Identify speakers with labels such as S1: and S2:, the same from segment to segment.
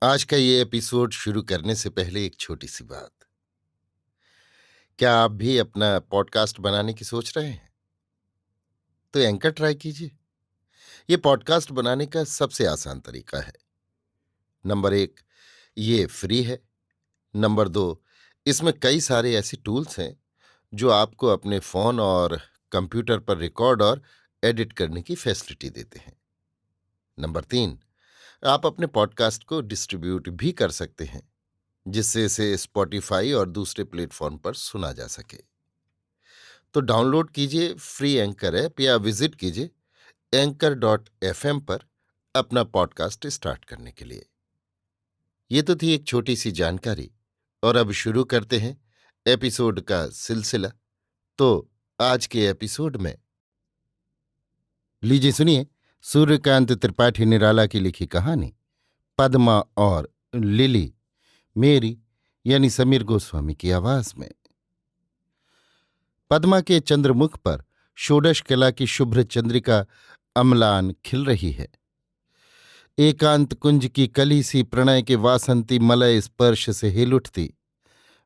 S1: आज का ये एपिसोड शुरू करने से पहले एक छोटी सी बात। क्या आप भी अपना पॉडकास्ट बनाने की सोच रहे हैं? तो एंकर ट्राई कीजिए। ये पॉडकास्ट बनाने का सबसे आसान तरीका है। नंबर 1, ये फ्री है। नंबर 2, इसमें कई सारे ऐसे टूल्स हैं जो आपको अपने फोन और कंप्यूटर पर रिकॉर्ड और एडिट करने की फैसिलिटी देते हैं। नंबर 3, आप अपने पॉडकास्ट को डिस्ट्रीब्यूट भी कर सकते हैं, जिससे इसे स्पॉटिफाई और दूसरे प्लेटफॉर्म पर सुना जा सके। तो डाउनलोड कीजिए फ्री एंकर ऐप या विजिट कीजिए anchor.fm पर अपना पॉडकास्ट स्टार्ट करने के लिए। ये तो थी एक छोटी सी जानकारी, और अब शुरू करते हैं एपिसोड का सिलसिला। तो आज के एपिसोड में लीजिए सुनिए सूर्यकांत त्रिपाठी निराला की लिखी कहानी पद्मा और लिली, मेरी यानी समीर गोस्वामी की आवाज में। पद्मा के चंद्रमुख पर षोडश कला की शुभ्र चंद्रिका अम्लान खिल रही है। एकांत कुंज की कली सी प्रणय के वासंती मलय स्पर्श से हिल उठती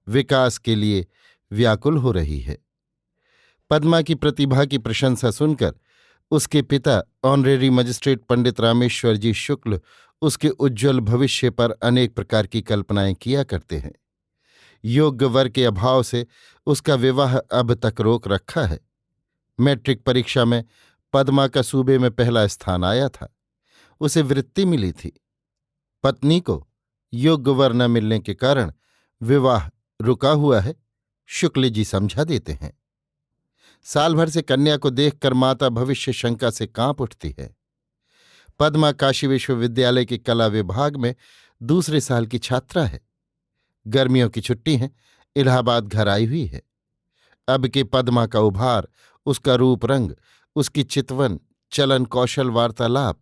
S1: विकास के लिए व्याकुल हो रही है। पद्मा की प्रतिभा की प्रशंसा सुनकर उसके पिता ऑनरेरी मजिस्ट्रेट पंडित रामेश्वर जी शुक्ल उसके उज्ज्वल भविष्य पर अनेक प्रकार की कल्पनाएं किया करते हैं। योग्य वर के अभाव से उसका विवाह अब तक रोक रखा है। मैट्रिक परीक्षा में पद्मा का सूबे में पहला स्थान आया था। उसे वृत्ति मिली थी। पत्नी को योग्य वर न मिलने के कारण विवाह रुका हुआ है, शुक्ल जी समझा देते हैं। साल भर से कन्या को देखकर माता भविष्य शंका से कांप उठती है। पद्मा काशी विश्वविद्यालय के कला विभाग में दूसरे साल की छात्रा है। गर्मियों की छुट्टी है, इलाहाबाद घर आई हुई है। अब के पद्मा का उभार, उसका रूप रंग, उसकी चितवन चलन कौशल वार्तालाप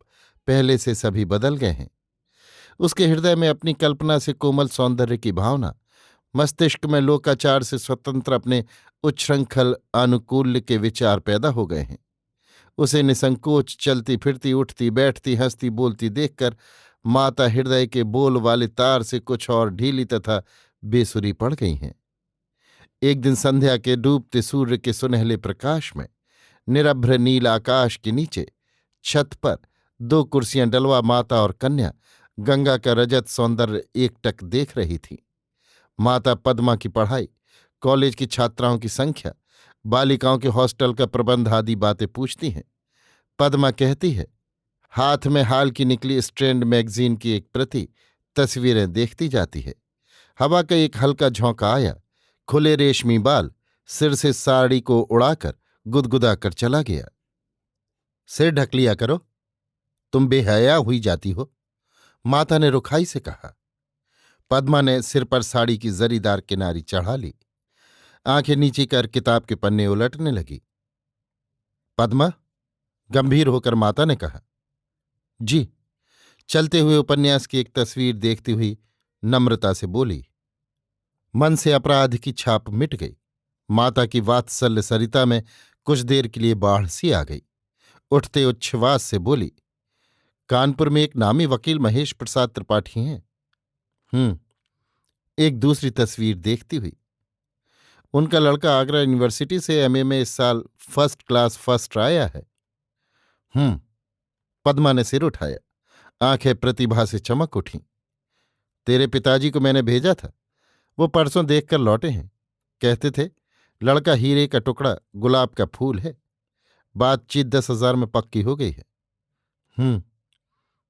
S1: पहले से सभी बदल गए हैं। उसके हृदय में अपनी कल्पना से कोमल सौंदर्य की भावना, मस्तिष्क में लोकाचार से स्वतंत्र अपने उच्छृंखल आनुकूल्य के विचार पैदा हो गए हैं। उसे निसंकोच चलती फिरती उठती बैठती हंसती बोलती देखकर माता हृदय के बोल वाले तार से कुछ और ढीली तथा बेसुरी पड़ गई हैं। एक दिन संध्या के डूबते सूर्य के सुनहले प्रकाश में निरभ्र नील आकाश के नीचे छत पर दो कुर्सियां डलवा माता और कन्या गंगा का रजत सौंदर्य एकटक देख रही थी। माता पद्मा की पढ़ाई, कॉलेज की छात्राओं की संख्या, बालिकाओं के हॉस्टल का प्रबंध आदि बातें पूछती हैं। पद्मा कहती है, हाथ में हाल की निकली स्ट्रैंड मैगजीन की एक प्रति तस्वीरें देखती जाती है। हवा का एक हल्का झोंका आया, खुले रेशमी बाल सिर से साड़ी को उड़ाकर गुदगुदा कर चला गया। सिर ढक लिया करो, तुम बेहया हुई जाती हो, माता ने रुखाई से कहा। पद्मा ने सिर पर साड़ी की जरीदार किनारी चढ़ा ली, आंखें नीचे कर किताब के पन्ने उलटने लगी। पद्मा, गंभीर होकर माता ने कहा। जी, चलते हुए उपन्यास की एक तस्वीर देखती हुई नम्रता से बोली। मन से अपराध की छाप मिट गई। माता की वात्सल्य सरिता में कुछ देर के लिए बाढ़ सी आ गई। उठते उच्छ्वास से बोली, कानपुर में एक नामी वकील महेश प्रसाद त्रिपाठी हैं। एक दूसरी तस्वीर देखती हुई, उनका लड़का आगरा यूनिवर्सिटी से एमए में इस साल फर्स्ट क्लास फर्स्ट आया है। पद्मा ने सिर उठाया, आंखें प्रतिभा से चमक उठीं। तेरे पिताजी को मैंने भेजा था, वो परसों देखकर लौटे हैं। कहते थे लड़का हीरे का टुकड़ा, गुलाब का फूल है। बातचीत 10,000 में पक्की हो गई है।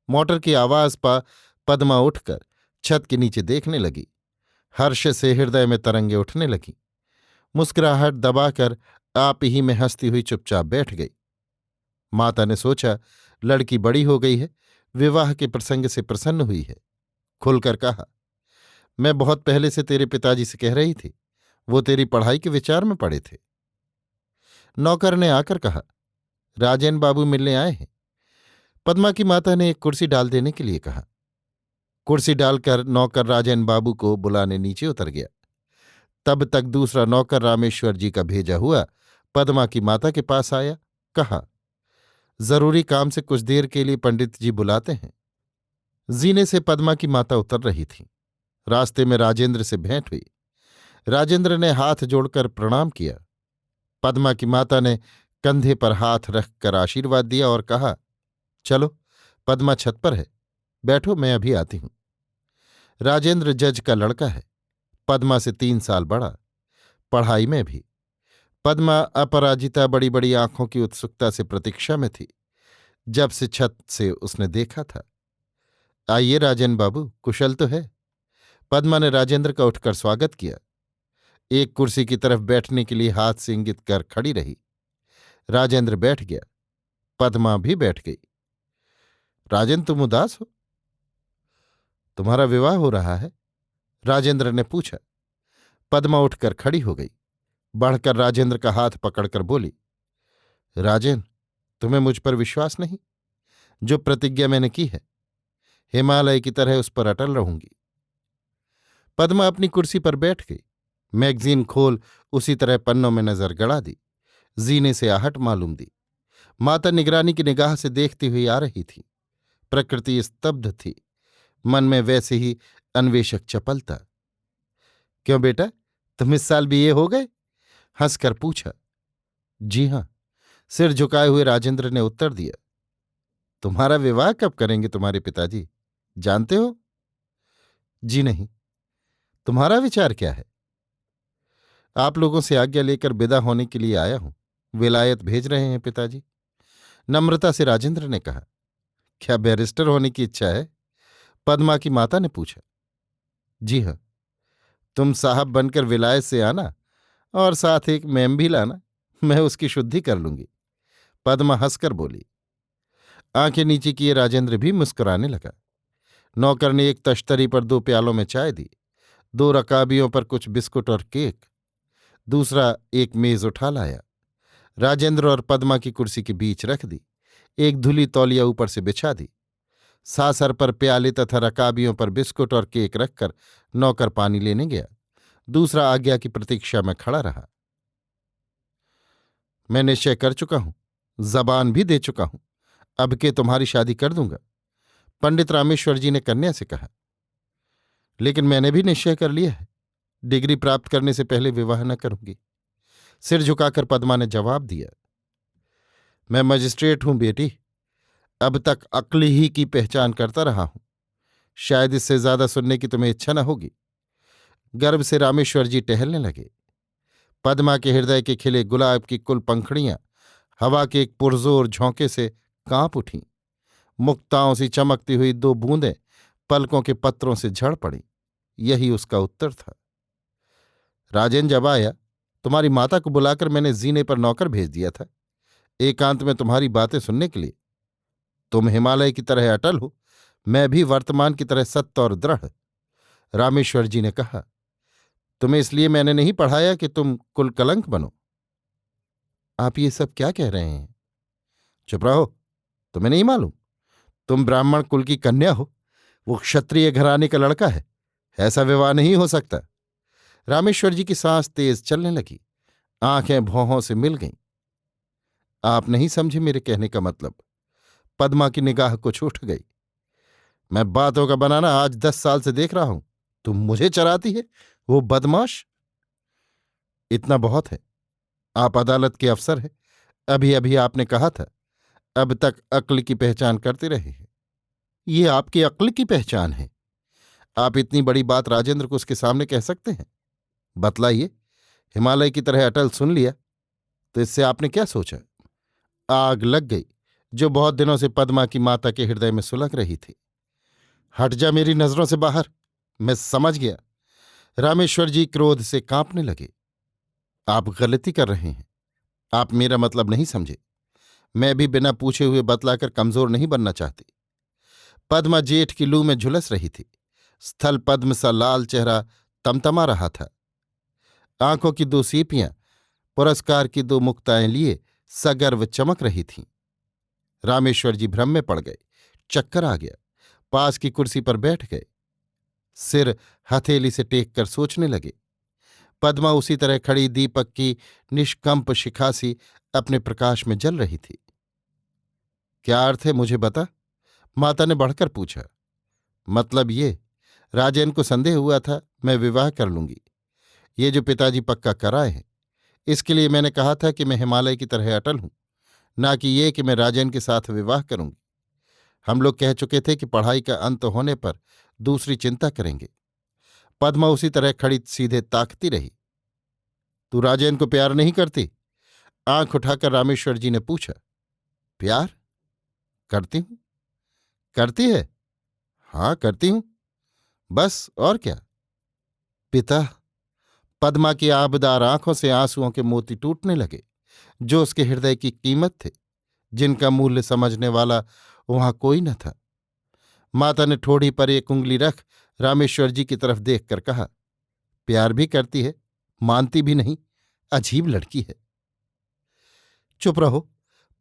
S1: मोटर की आवाज पा पद्मा उठकर छत के नीचे देखने लगी। हर्ष से हृदय में तरंगे उठने लगी। मुस्कुराहट दबाकर आप ही में हंसती हुई चुपचाप बैठ गई। माता ने सोचा लड़की बड़ी हो गई है, विवाह के प्रसंग से प्रसन्न हुई है। खुलकर कहा, मैं बहुत पहले से तेरे पिताजी से कह रही थी, वो तेरी पढ़ाई के विचार में पड़े थे। नौकर ने आकर कहा, राजेन बाबू मिलने आए हैं। पद्मा की माता ने एक कुर्सी डाल देने के लिए कहा। कुर्सी डालकर नौकर राजेन बाबू को बुलाने नीचे उतर गया। तब तक दूसरा नौकर रामेश्वर जी का भेजा हुआ पद्मा की माता के पास आया। कहा, जरूरी काम से कुछ देर के लिए पंडित जी बुलाते हैं। जीने से पद्मा की माता उतर रही थी। रास्ते में राजेंद्र से भेंट हुई। राजेंद्र ने हाथ जोड़कर प्रणाम किया। पद्मा की माता ने कंधे पर हाथ रखकर आशीर्वाद दिया और कहा, चलो, पद्मा छत पर है, बैठो, मैं अभी आती हूं। राजेंद्र जज का लड़का है, पद्मा से 3 साल बड़ा, पढ़ाई में भी। पद्मा अपराजिता बड़ी बड़ी आंखों की उत्सुकता से प्रतीक्षा में थी जब से छत से उसने देखा था। आइए राजेन बाबू, कुशल तो है? पद्मा ने राजेंद्र का उठकर स्वागत किया। एक कुर्सी की तरफ बैठने के लिए हाथ से इंगित कर खड़ी रही। राजेंद्र बैठ गया। पद्मा भी बैठ गई। राजेंद्र, तुम उदास हो? तुम्हारा विवाह हो रहा है? राजेंद्र ने पूछा। पद्मा उठकर खड़ी हो गई। बढ़कर राजेंद्र का हाथ पकड़कर बोली, राजेन, तुम्हें मुझ पर विश्वास नहीं? जो प्रतिज्ञा मैंने की है, हिमालय की तरह उस पर अटल रहूंगी। पद्मा अपनी कुर्सी पर बैठ गई। मैगजीन खोल उसी तरह पन्नों में नजर गड़ा दी। जीने से आहट मालूम दी। माता निगरानी की निगाह से देखती हुई आ रही थी। प्रकृति स्तब्ध थी, मन में वैसे ही अन्वेषक चपलता। क्यों बेटा, तुम इस साल बीए हो गए? हंसकर पूछा। जी हां, सिर झुकाए हुए राजेंद्र ने उत्तर दिया। तुम्हारा विवाह कब करेंगे तुम्हारे पिताजी, जानते हो? जी नहीं। तुम्हारा विचार क्या है? आप लोगों से आज्ञा लेकर विदा होने के लिए आया हूं। विलायत भेज रहे हैं पिताजी, नम्रता से राजेंद्र ने कहा। क्या बैरिस्टर होने की इच्छा है? पद्मा की माता ने पूछा। जी हां। तुम साहब बनकर विलायत से आना और साथ एक मैम भी लाना, मैं उसकी शुद्धि कर लूंगी। पद्मा हंसकर बोली। आंखें नीचे किए राजेंद्र भी मुस्कुराने लगा। नौकर ने एक तश्तरी पर 2 प्यालों में चाय दी, 2 रकाबियों पर कुछ बिस्कुट और केक। दूसरा एक मेज उठा लाया। राजेंद्र और पद्मा की कुर्सी के बीच रख दी। एक धुली तौलिया ऊपर से बिछा दी। सासर पर प्याले तथा रकाबियों पर बिस्कुट और केक रखकर नौकर पानी लेने गया। दूसरा आज्ञा की प्रतीक्षा में खड़ा रहा। मैं निश्चय कर चुका हूं, जबान भी दे चुका हूं, अब के तुम्हारी शादी कर दूंगा, पंडित रामेश्वर जी ने कन्या से कहा। लेकिन मैंने भी निश्चय कर लिया है, डिग्री प्राप्त करने से पहले विवाह न करूंगी। सिर झुकाकर पद्मा ने जवाब दिया। मैं मजिस्ट्रेट हूं बेटी, अब तक अक्ल ही की पहचान करता रहा हूं, शायद इससे ज्यादा सुनने की तुम्हें इच्छा न होगी। गर्भ से रामेश्वर जी टहलने लगे। पद्मा के हृदय के खिले गुलाब की कुल पंखड़ियां हवा के एक पुरजोर झोंके से कांप उठीं। मुक्ताओं सी चमकती हुई 2 बूंदें पलकों के पत्रों से झड़ पड़ी। यही उसका उत्तर था। राजेन जब आया, तुम्हारी माता को बुलाकर मैंने जीने पर नौकर भेज दिया था, एकांत में तुम्हारी बातें सुनने के लिए। तुम हिमालय की तरह अटल हो, मैं भी वर्तमान की तरह सत्य और दृढ़। रामेश्वर जी ने कहा, तुम्हें इसलिए मैंने नहीं पढ़ाया कि तुम कुल कलंक बनो। आप ये सब क्या कह रहे हैं? चुप रहो, तुम्हें नहीं मालूम? तुम ब्राह्मण कुल की कन्या हो, वो क्षत्रिय घराने का लड़का है, ऐसा विवाह नहीं हो सकता। रामेश्वर जी की सांस तेज चलने लगी, आंखें भौहों से मिल गईं। आप नहीं समझे मेरे कहने का मतलब। पद्मा की निगाह कुछ उठ गई। मैं बातों का बनाना आज 10 साल से देख रहा हूं, तुम मुझे चराती है, वो बदमाश। इतना बहुत है, आप अदालत के अफसर हैं, अभी अभी आपने कहा था अब तक अक्ल की पहचान करते रहे हैं। ये आपकी अक्ल की पहचान है? आप इतनी बड़ी बात राजेंद्र को उसके सामने कह सकते हैं? बतलाइए, हिमालय की तरह अटल सुन लिया तो इससे आपने क्या सोचा? आग लग गई जो बहुत दिनों से पद्मा की माता के हृदय में सुलग रही थी। हट जा मेरी नजरों से बाहर, मैं समझ गया। रामेश्वर जी क्रोध से कांपने लगे। आप गलती कर रहे हैं, आप मेरा मतलब नहीं समझे। मैं भी बिना पूछे हुए बतलाकर कमजोर नहीं बनना चाहती। पद्मा जेठ की लू में झुलस रही थी। स्थल पद्म सा लाल चेहरा तमतमा रहा था। आंखों की 2 सीपियां पुरस्कार की 2 मुक्ताएं लिए सगर्व चमक रही थीं। रामेश्वर जी भ्रम में पड़ गए, चक्कर आ गया, पास की कुर्सी पर बैठ गए, सिर हथेली से टेक कर सोचने लगे। पद्मा उसी तरह खड़ी दीपक की निष्कंप शिखासी अपने प्रकाश में जल रही थी। क्या अर्थ है मुझे बता? माता ने बढ़कर पूछा। मतलब ये, राजेन को संदेह हुआ था मैं विवाह कर लूंगी। ये जो पिताजी पक्का कराए हैं, इसके लिए मैंने कहा था कि मैं हिमालय की तरह अटल हूं, ना कि ये कि मैं राजेन के साथ विवाह करूंगी। हम लोग कह चुके थे कि पढ़ाई का अंत होने पर दूसरी चिंता करेंगे। पद्मा उसी तरह खड़ी सीधे ताकती रही। तू राजेन को प्यार नहीं करती? आंख उठाकर रामेश्वर जी ने पूछा। प्यार करती हूं। करती है? हाँ करती हूं। बस और क्या? पिता। पद्मा की आबदार आंखों से आंसुओं के मोती टूटने लगे, जो उसके हृदय की कीमत थे, जिनका मूल्य समझने वाला वहां कोई न था। माता ने ठोड़ी पर एक उंगली रख रामेश्वर जी की तरफ देखकर कहा, प्यार भी करती है, मानती भी नहीं। अजीब लड़की है। चुप रहो।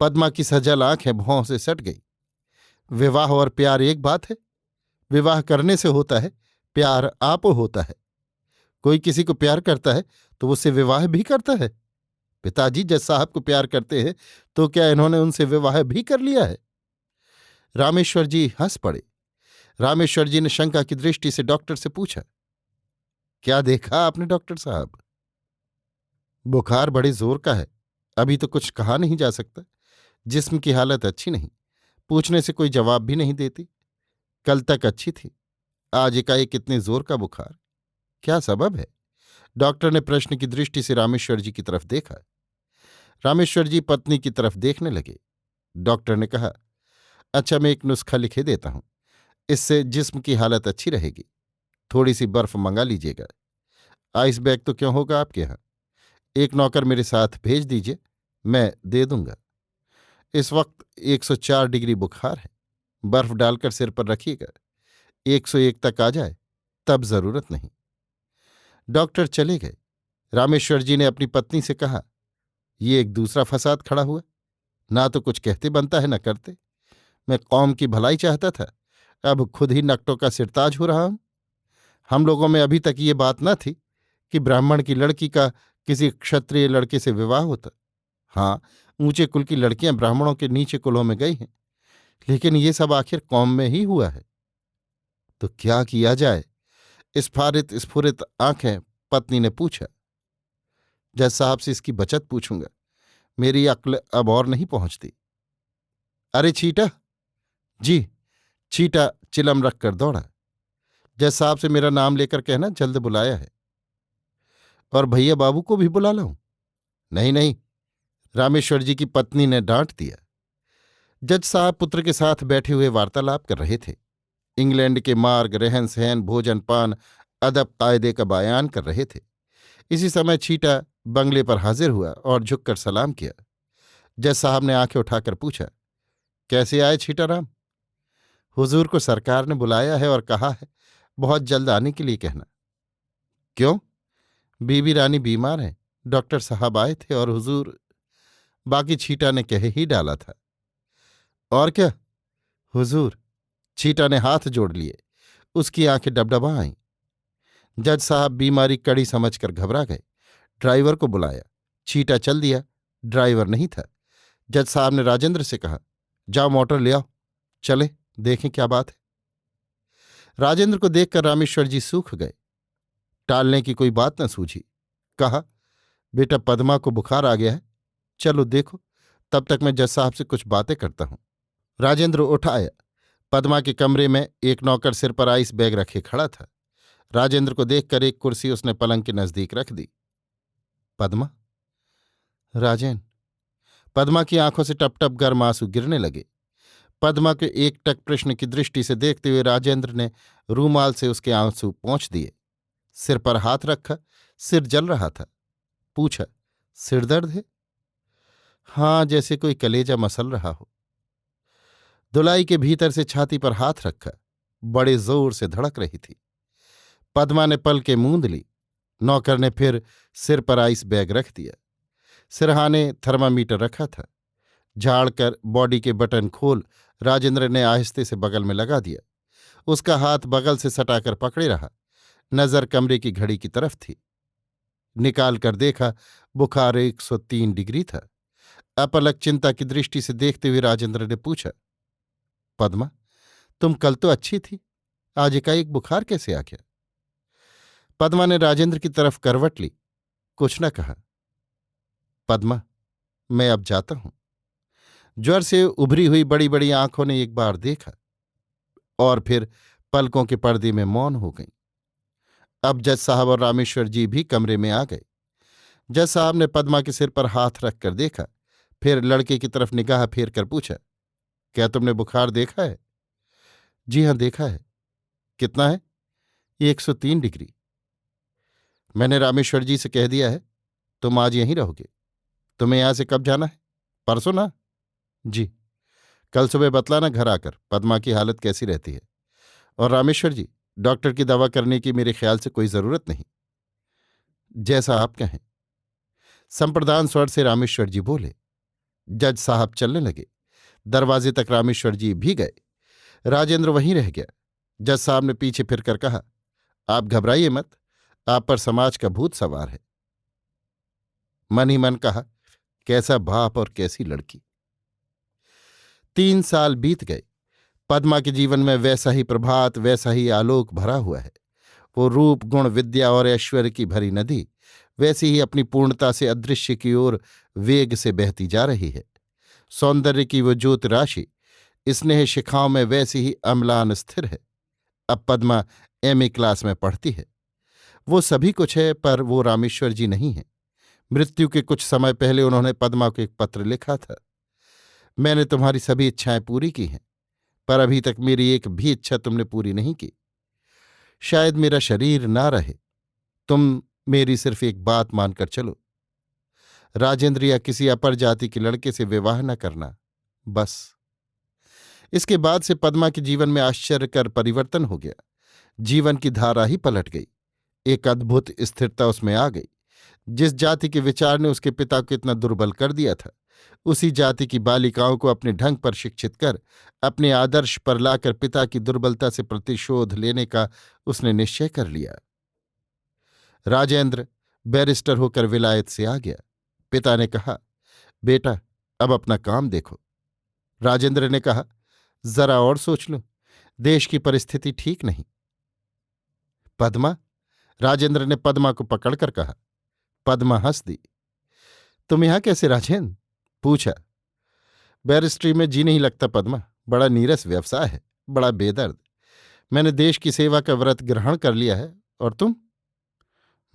S1: पद्मा की सजल आंखें भौं से सट गई। विवाह और प्यार एक बात है? विवाह करने से होता है, प्यार आप होता है। कोई किसी को प्यार करता है तो उससे विवाह भी करता है। पिताजी जज साहब को प्यार करते हैं तो क्या इन्होंने उनसे विवाह भी कर लिया है? रामेश्वर जी हंस पड़े। रामेश्वर जी ने शंका की दृष्टि से डॉक्टर से पूछा, क्या देखा आपने डॉक्टर साहब? बुखार बड़े जोर का है। अभी तो कुछ कहा नहीं जा सकता। जिस्म की हालत अच्छी नहीं। पूछने से कोई जवाब भी नहीं देती। कल तक अच्छी थी, आज एकाएक इतने जोर का बुखार। क्या सबब है? डॉक्टर ने प्रश्न की दृष्टि से रामेश्वर जी की तरफ देखा। रामेश्वर जी पत्नी की तरफ देखने लगे। डॉक्टर ने कहा, अच्छा मैं एक नुस्खा लिखे देता हूं, इससे जिस्म की हालत अच्छी रहेगी। थोड़ी सी बर्फ मंगा लीजिएगा। आइस बैग तो क्यों होगा आपके यहाँ? एक नौकर मेरे साथ भेज दीजिए, मैं दे दूंगा। इस वक्त 104 डिग्री बुखार है। बर्फ डालकर सिर पर रखिएगा। 101 तक आ जाए तब जरूरत नहीं। डॉक्टर चले गए। रामेश्वर जी ने अपनी पत्नी से कहा, ये एक दूसरा फसाद खड़ा हुआ। ना तो कुछ कहते बनता है न करते। मैं कौम की भलाई चाहता था, अब खुद ही नकटों का सिरताज हो रहा हूं। हम लोगों में अभी तक ये बात न थी कि ब्राह्मण की लड़की का किसी क्षत्रिय लड़के से विवाह होता। हाँ, ऊंचे कुल की लड़कियां ब्राह्मणों के नीचे कुलों में गई हैं, लेकिन ये सब आखिर कौम में ही हुआ है। तो क्या किया जाए? स्फारित स्फुरित आंखें पत्नी ने पूछा। जज साहब से इसकी बचत पूछूंगा। मेरी अक्ल अब और नहीं पहुंचती। अरे चीटा। जी। चीटा चिलम रखकर दौड़ा। जज साहब से मेरा नाम लेकर कहना जल्द बुलाया है। और भैया बाबू को भी बुला लाऊं? नहीं नहीं, रामेश्वर जी की पत्नी ने डांट दिया। जज साहब पुत्र के साथ बैठे हुए वार्तालाप कर रहे थे। इंग्लैंड के मार्ग, रहन सहन, भोजन पान, अदब कायदे का बयान कर रहे थे। इसी समय छीटा बंगले पर हाजिर हुआ और झुककर सलाम किया। जज साहब ने आंखें उठाकर पूछा, कैसे आए छीटाराम? हुजूर को सरकार ने बुलाया है और कहा है बहुत जल्द आने के लिए कहना। क्यों? बीबी रानी बीमार है। डॉक्टर साहब आए थे और हुजूर। बाकी छीटा ने कह ही डाला था। और क्या? हुजूर। छीटा ने हाथ जोड़ लिए। उसकी आंखें डबडबा आईं। जज साहब बीमारी कड़ी समझकर घबरा गए। ड्राइवर को बुलाया। छीटा चल दिया। ड्राइवर नहीं था। जज साहब ने राजेंद्र से कहा, जाओ मोटर ले आओ, चले देखें क्या बात है। राजेंद्र को देखकर रामेश्वर जी सूख गए। टालने की कोई बात न सूझी। कहा, बेटा पद्मा को बुखार आ गया है, चलो देखो, तब तक मैं जज साहब से कुछ बातें करता हूं। राजेंद्र उठ आया। पद्मा के कमरे में एक नौकर सिर पर आइस बैग रखे खड़ा था। राजेंद्र को देखकर एक कुर्सी उसने पलंग के नजदीक रख दी। पद्मा। राजेन। पद्मा की आंखों से टप टप गर्म आंसू गिरने लगे। पद्मा के एकटक प्रश्न की दृष्टि से देखते हुए राजेंद्र ने रूमाल से उसके आंसू पोंछ दिए। सिर पर हाथ रखा। सिर जल रहा था। पूछा, सिर दर्द है? हाँ, जैसे कोई कलेजा मसल रहा हो। धुलाई के भीतर से छाती पर हाथ रखा। बड़े जोर से धड़क रही थी। पद्मा ने पलकें मूंद ली। नौकर ने फिर सिर पर आइस बैग रख दिया। सिरहाने थर्मामीटर रखा था। झाड़कर बॉडी के बटन खोल राजेंद्र ने आहिस्ते से बगल में लगा दिया। उसका हाथ बगल से सटाकर पकड़े रहा। नजर कमरे की घड़ी की तरफ थी। निकाल कर देखा, बुखार 103 डिग्री था। अपलक चिंता की दृष्टि से देखते हुए राजेंद्र ने पूछा, पद्मा, तुम कल तो अच्छी थी, आज एकाएक बुखार कैसे आ गया? पद्मा ने राजेंद्र की तरफ करवट ली, कुछ न कहा। पद्मा, मैं अब जाता हूं। ज्वर से उभरी हुई बड़ी बड़ी आंखों ने एक बार देखा और फिर पलकों के पर्दे में मौन हो गईं। अब जज साहब और रामेश्वर जी भी कमरे में आ गए। जज साहब ने पद्मा के सिर पर हाथ रखकर देखा, फिर लड़के की तरफ निगाह फेर कर पूछा, क्या तुमने बुखार देखा है? जी हां, देखा है। कितना है? 103 डिग्री। मैंने रामेश्वर जी से कह दिया है, तुम आज यहीं रहोगे। तुम्हें यहां से कब जाना है? परसों ना? जी। कल सुबह बतलाना घर आकर पद्मा की हालत कैसी रहती है। और रामेश्वर जी, डॉक्टर की दवा करने की मेरे ख्याल से कोई जरूरत नहीं। जैसा आप कहें। संप्रदान स्वर से रामेश्वर जी बोले। जज साहब चलने लगे। दरवाजे तक रामेश्वर जी भी गए। राजेंद्र वहीं रह गया। जज साहब ने पीछे फिरकर कहा, आप घबराइए मत, आप पर समाज का भूत सवार है। मन ही मन कहा, कैसा बाप और कैसी लड़की। 3 साल बीत गए। पद्मा के जीवन में वैसा ही प्रभात, वैसा ही आलोक भरा हुआ है। वो रूप, गुण, विद्या और ऐश्वर्य की भरी नदी वैसी ही अपनी पूर्णता से अदृश्य की ओर वेग से बहती जा रही है। सौंदर्य की वो ज्योत राशि स्नेह शिखाओं में वैसी ही अम्लान स्थिर है। अब पद्मा एमए क्लास में पढ़ती है। वो सभी कुछ है, पर वो रामेश्वर जी नहीं है। मृत्यु के कुछ समय पहले उन्होंने पद्मा को एक पत्र लिखा था, मैंने तुम्हारी सभी इच्छाएं पूरी की हैं, पर अभी तक मेरी एक भी इच्छा तुमने पूरी नहीं की। शायद मेरा शरीर ना रहे, तुम मेरी सिर्फ एक बात मानकर चलो, राजेंद्र या किसी अपर जाति के लड़के से विवाह न करना, बस। इसके बाद से पद्मा के जीवन में आश्चर्यकर परिवर्तन हो गया। जीवन की धारा ही पलट गई। एक अद्भुत स्थिरता उसमें आ गई। जिस जाति के विचार ने उसके पिता को इतना दुर्बल कर दिया था, उसी जाति की बालिकाओं को अपने ढंग पर शिक्षित कर अपने आदर्श पर लाकर पिता की दुर्बलता से प्रतिशोध लेने का उसने निश्चय कर लिया। राजेंद्र बैरिस्टर होकर विलायत से आ गया। पिता ने कहा, बेटा अब अपना काम देखो। राजेंद्र ने कहा, जरा और सोच लो, देश की परिस्थिति ठीक नहीं। पद्मा, राजेंद्र ने पद्मा को पकड़कर कहा। पद्मा हंस दी। तुम यहां कैसे राजेंद्र? पूछा। बैरिस्ट्री में जी नहीं लगता पद्मा, बड़ा नीरस व्यवसाय है, बड़ा बेदर्द। मैंने देश की सेवा का व्रत ग्रहण कर लिया है। और तुम?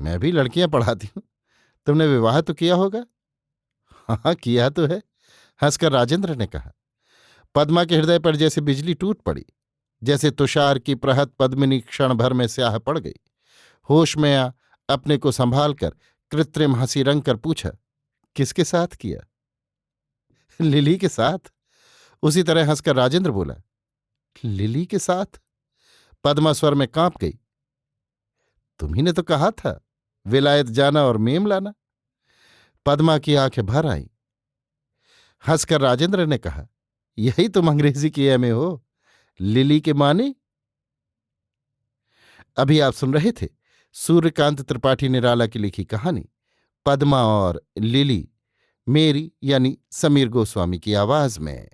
S1: मैं भी लड़कियां पढ़ाती हूं। तुमने विवाह तो किया होगा? हाँ, किया तो है, हंसकर राजेंद्र ने कहा। पद्मा के हृदय पर जैसे बिजली टूट पड़ी, जैसे तुषार की प्रहत पद्मिनी क्षण भर में स्याह पड़ गई। होश में आ अपने को संभाल कर कृत्रिम हंसी रंग कर पूछा, किसके साथ किया? लिली के साथ। उसी तरह हंसकर राजेंद्र बोला, लिली के साथ? पद्मा स्वर में कांप गई। तुम्ही ने तो कहा था विलायत जाना और मेम लाना। पद्मा की आंखें भर आईं। हंसकर राजेंद्र ने कहा, यही तुम अंग्रेजी की एमए हो, लिली के माने? अभी आप सुन रहे थे सूर्यकांत त्रिपाठी निराला की लिखी कहानी पद्मा और लिली, मेरी यानी समीर गोस्वामी की आवाज में।